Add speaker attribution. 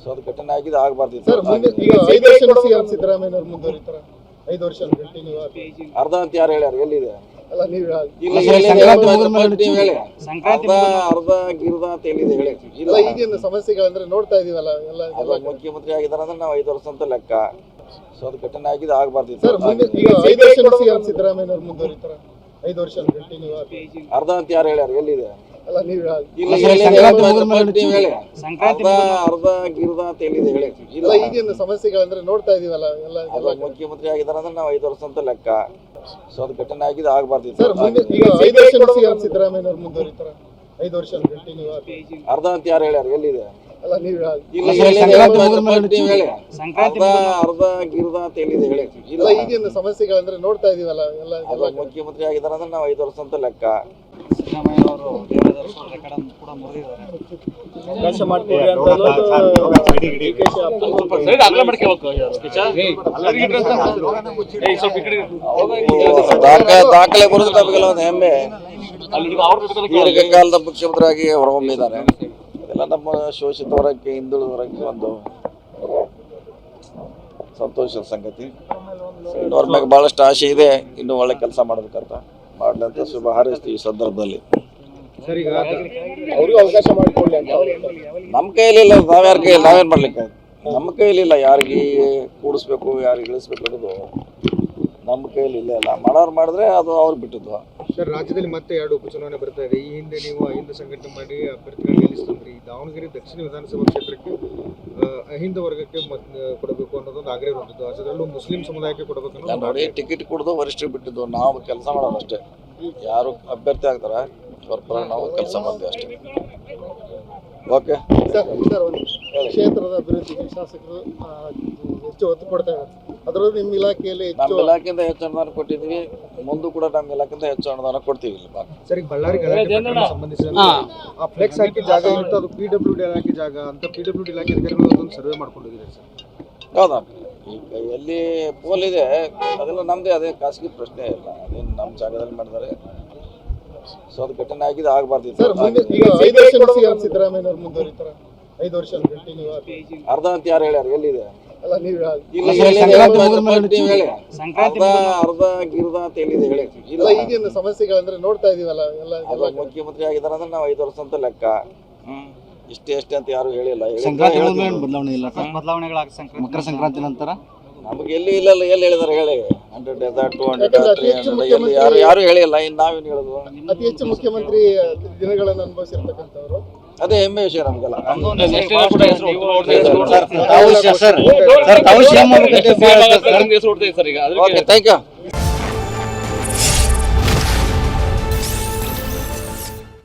Speaker 1: So ಅದು ಘಟನೆ ಆಗಿದೆ, ಆಗಬಾರ್ದಿತ್ತು.
Speaker 2: ಸರ್ ಮುಂದೆ ಈಗ 5 ವರ್ಷ ಸಿಎಂ ಸಿದ್ದರಾಮಯ್ಯ ಅವರು ಮುಂದುವರಿತಾರ 5 ವರ್ಷ ಕಂಟಿನ್ಯೂ
Speaker 1: ಅರ್ಧ ಅಂತ ಯಾರು ಹೇಳ್ಯಾರ? ಎಲ್ಲಿದೆ?
Speaker 2: ಅಲ್ಲ ನೀವು
Speaker 1: ಅರ್ಧ ಗಿರ್ದ ಅಂತ ಎಲ್ಲಿದೆ ಹೇಳಿ?
Speaker 2: ಇಲ್ಲ ಈಗಿನ ಸಮಸ್ಯೆಗಳಂದ್ರೆ ನೋಡ್ತಾ ಇದೀವಲ್ಲ ಎಲ್ಲ
Speaker 1: ಮುಖ್ಯಮಂತ್ರಿ ಆಗಿದ್ದಾರೆ ಅಂದ್ರೆ ನಾವು 5 ವರ್ಷ ಅಂತ ಲೆಕ್ಕ. ಸೊ ಅದು ಘಟನೆ ಆಗಿದೆ, ಆಗಬಾರ್ದಿತ್ತು.
Speaker 2: ಸರ್ ಮುಂದೆ ಈಗ 5 ವರ್ಷ ಸಿಎಂ ಸಿದ್ದರಾಮಯ್ಯ ಅವರು ಮುಂದುವರಿತಾರ 5 ವರ್ಷ ಕಂಟಿನ್ಯೂ
Speaker 1: ಅರ್ಧ ಅಂತ ಯಾರು ಹೇಳ್ಯಾರ? ಎಲ್ಲಿದೆ?
Speaker 2: ಅಲ್ಲ ನೀವು
Speaker 1: ಅರ್ಧ ಗಿರ್ದ ಅಂತ ಎಲ್ಲಿದೆ ಹೇಳಿ?
Speaker 2: ಇಲ್ಲ ಈಗಿನ ಸಮಸ್ಯೆಗಳಂದ್ರೆ ನೋಡ್ತಾ ಇದೀವಲ್ಲ ಎಲ್ಲ
Speaker 1: ಮುಖ್ಯಮಂತ್ರಿ ಆಗಿದ್ದಾರೆ ಅಂದ್ರೆ ನಾವು 5 ವರ್ಷ ಅಂತ ಲೆಕ್ಕ. ಸೊ ಅದು ಘಟನೆ ಆಗಿದೆ, ಆಗಬಾರ್ದಿತ್ತು.
Speaker 2: ಸರ್ ಮುಂದೆ ಈಗ 5 ವರ್ಷ ಸಿಎಂ ಸಿದ್ದರಾಮಯ್ಯ ಅವರು ಮುಂದುವರಿತಾರ 5 ವರ್ಷ ಕಂಟಿನ್ಯೂ
Speaker 1: ಅರ್ಧ ಅಂತ ಯಾರು ಹೇಳ್ಯಾರ? ಎಲ್ಲಿದೆ?
Speaker 2: ಅಲ್ಲ ನೀವು
Speaker 1: ಅರ್ಧ ಗಿರ್ದ ಅಂತ ಎಲ್ಲಿದೆ ಹೇಳಿ?
Speaker 2: ಇಲ್ಲ ಈಗಿನ ಸಮಸ್ಯೆಗಳಂದ್ರೆ ನೋಡ್ತಾ ಇದೀವಲ್ಲ ಎಲ್ಲ
Speaker 1: ಮುಖ್ಯಮಂತ್ರಿ ಆಗಿದ್ದಾರೆ ಅಂದ್ರೆ ನಾವು 5 ವರ್ಷ ಅಂತ ಲೆಕ್ಕ.
Speaker 3: ಸಿದ್ದರಾಮಯ್ಯ ಅವರು ರೆಕಾರ್ಡ್ ಕೂಡ ಮುರಿದಿದ್ದಾರೆ.
Speaker 1: ದಾಖಲೆ ಬರೆದು ನಮಗೆಲ್ಲ ಒಂದು ಹೆಮ್ಮೆ. ದೀರ್ಘಕಾಲದ ಮುಖ್ಯಮಂತ್ರಿಯಾಗಿ ಹೊರಹೊಮ್ಮಿದ್ದಾರೆ. ಇದೆಲ್ಲ ನಮ್ಮ ಶೋಷಿತ ವರ್ಗಕ್ಕೆ, ಹಿಂದುಳಿದ ವರ್ಗಕ್ಕೆ ಒಂದು ಸಂತೋಷದ ಸಂಗತಿ. ಅವ್ರ ಮ್ಯಾಗ ಬಹಳಷ್ಟು ಆಸೆ ಇದೆ, ಇನ್ನೂ ಒಳ್ಳೆ ಕೆಲಸ ಮಾಡ್ಬೇಕಂತ ಮಾಡ್ಲಂತ ಶುಭ ಹಾರೈಸ್ತೀವಿ ಈ ಸಂದರ್ಭದಲ್ಲಿ. ನಮ್ಮ ಕೈಲಿಲ್ಲ, ನಾವ್ಯಾರ ಕೈಯಲ್ಲಿ ನಾವೇನ್ ಮಾಡ್ಲಿಕ್ಕೆ? ನಮ್ಮ ಕೈಲಿಲ್ಲ. ಯಾರಿಗೆ ಕೂಡಿಸ್ಬೇಕು, ಯಾರಿಗೆ ಇಳಿಸ್ಬೇಕು ಅನ್ನೋದು ನಮ್ಮ ಕೈಯಲ್ಲಿ ಇಲ್ಲ. ಎಲ್ಲ ಮಾಡೋರು ಮಾಡಿದ್ರೆ ಅದು ಅವ್ರು ಬಿಟ್ಟಿದ್ದು.
Speaker 4: ಸರ್, ರಾಜ್ಯದಲ್ಲಿ ಮತ್ತೆ 2 ಉಪಚುನಾವಣೆ ಬರ್ತಾ ಇದೆ. ಈ ಹಿಂದೆ ನೀವು ಅಹಿಂದ ಸಂಘಟನೆ ಮಾಡಿ ಅಭ್ಯರ್ಥಿಗಳು ಗೆಲ್ಲಿಸ್ತಂದ್ರಿ. ದಾವಣಗೆರೆ ದಕ್ಷಿಣ ವಿಧಾನಸಭಾ ಕ್ಷೇತ್ರಕ್ಕೆ ಅಹಿಂದ ವರ್ಗಕ್ಕೆ ಕೊಡಬೇಕು ಅನ್ನೋದೊಂದು ಆಗ್ರಹ ಹೊಂದಿದ್ದು, ಅದರಲ್ಲೂ ಮುಸ್ಲಿಂ ಸಮುದಾಯಕ್ಕೆ ಕೊಡಬೇಕು ಅನ್ನೋದು.
Speaker 1: ನೋಡಿ, ಟಿಕೆಟ್ ಕೊಡೋದು ವರಿಷ್ಠರಿಗೆ ಬಿಟ್ಟಿದ್ದು, ನಾವು ಕೆಲಸ ಮಾಡೋದು ಅಷ್ಟೇ. ಯಾರು ಅಭ್ಯರ್ಥಿ ಆಗ್ತಾರ ಅವ್ರ ಪರ ನಾವು ಕೆಲಸ ಮಾಡ್ತೀವಿ ಅಷ್ಟೇ. ಓಕೆ
Speaker 2: ಸರ್, ಕ್ಷೇತ್ರದ ಅಭಿವೃದ್ಧಿಗೆ ಶಾಸಕರು ಹೆಚ್ಚು ಒತ್ತು ಕೊಡ್ತಾ ಇದ್ದಾರೆ. ಅದರಲ್ಲೂ ನಿಮ್ಮ ಇಲಾಖೆಯಲ್ಲಿ
Speaker 1: ನಮ್ಮ ಇಲಾಖೆಯಿಂದ ಹೆಚ್ಚು ಅನುದಾನ ಕೊಟ್ಟಿದ್ವಿ, ಮುಂದೂ ಕೂಡ ನಮ್ಮ ಇಲಾಖೆಯಿಂದ ಹೆಚ್ಚು ಅನುದಾನ ಕೊಡ್ತೀವಿ.
Speaker 4: ಸರ್, ಈಗ ಬಳ್ಳಾರಿ ಗಲಾಟೆ ಸಂಬಂಧಿಸಿದಂತೆ ಆ ಫ್ಲೆಕ್ಸ್ ಹಾಕಿ ಜಾಗ ಇತ್ತು, ಅದು PWD ಇಲಾಖೆ ಜಾಗ ಅಂತ PWD ಇಲಾಖೆ ಅಧಿಕಾರಿಗಳು ಅದೊಂದು ಸರ್ವೆ ಮಾಡ್ಕೊಂಡಿದ್ದಾರೆ ಸರ್.
Speaker 1: ಹೌದಾ? ಈಗ ಎಲ್ಲಿ ಪೋಲ್ ಇದೆ ಅದೆಲ್ಲ ನಮ್ಮದೇ, ಅದೇ ಖಾಸಗಿ ಪ್ರಶ್ನೆ ಇಲ್ಲ. ಅದೇನು ನಮ್ಮ ಜಾಗದಲ್ಲಿ ಮಾಡಿದ್ದಾರೆ. ಸೊ ಅದು ಘಟನೆ ಆಗಿದೆ, ಆಗಬಾರ್ದಿತ್ತು.
Speaker 2: ಸರ್ ಮುಂದೆ ಈಗ 5 ವರ್ಷ ಸಿಎಂ ಸಿದ್ದರಾಮಯ್ಯ ಅವರು ಮುಂದುವರಿತಾರ 5 ವರ್ಷ ಕಂಟಿನ್ಯೂ
Speaker 1: ಅರ್ಧ ಅಂತ ಯಾರು ಹೇಳ್ಯಾರ? ಎಲ್ಲಿದೆ?
Speaker 2: ಅಲ್ಲ ನೀವು
Speaker 1: ಅರ್ಧ ಗಿರ್ದ ಅಂತ ಎಲ್ಲಿದೆ ಹೇಳಿ?
Speaker 2: ಇಲ್ಲ ಈಗಿನ ಸಮಸ್ಯೆಗಳಂದ್ರೆ ನೋಡ್ತಾ ಇದೀವಲ್ಲ ಎಲ್ಲ
Speaker 1: ಮುಖ್ಯಮಂತ್ರಿ ಆಗಿದ್ದಾರೆ ಅಂದ್ರೆ ನಾವು 5 ವರ್ಷ ಅಂತ ಲೆಕ್ಕ. ಇಷ್ಟೇ ಅಂತ ಯಾರು ಹೇಳಿಲ್ಲ.
Speaker 3: ಮಕರ ಸಂಕ್ರಾಂತಿ ನಂತರ
Speaker 1: ನಮಗೆ ಎಲ್ಲಿ ಇಲ್ಲ, ಎಲ್ಲಿ ಹೇಳಿದಾರೆ ಹೇಳಿ? 100, 200, 300 ಯಾರು ಹೇಳಿಲ್ಲ. ಇನ್ನು ನಾವೇನು ಹೇಳೋದು?
Speaker 2: ಅತಿ ಹೆಚ್ಚು ಮುಖ್ಯಮಂತ್ರಿ ದಿನಗಳನ್ನು ಅನುಭವಿಸಿರ್ತಕ್ಕಂಥವ್ರು.
Speaker 1: ಅದೇ ಹೆಮ್ಮೆ ವಿಷಯ ನಮಗೆಲ್ಲ.
Speaker 3: Sir,
Speaker 1: thank you.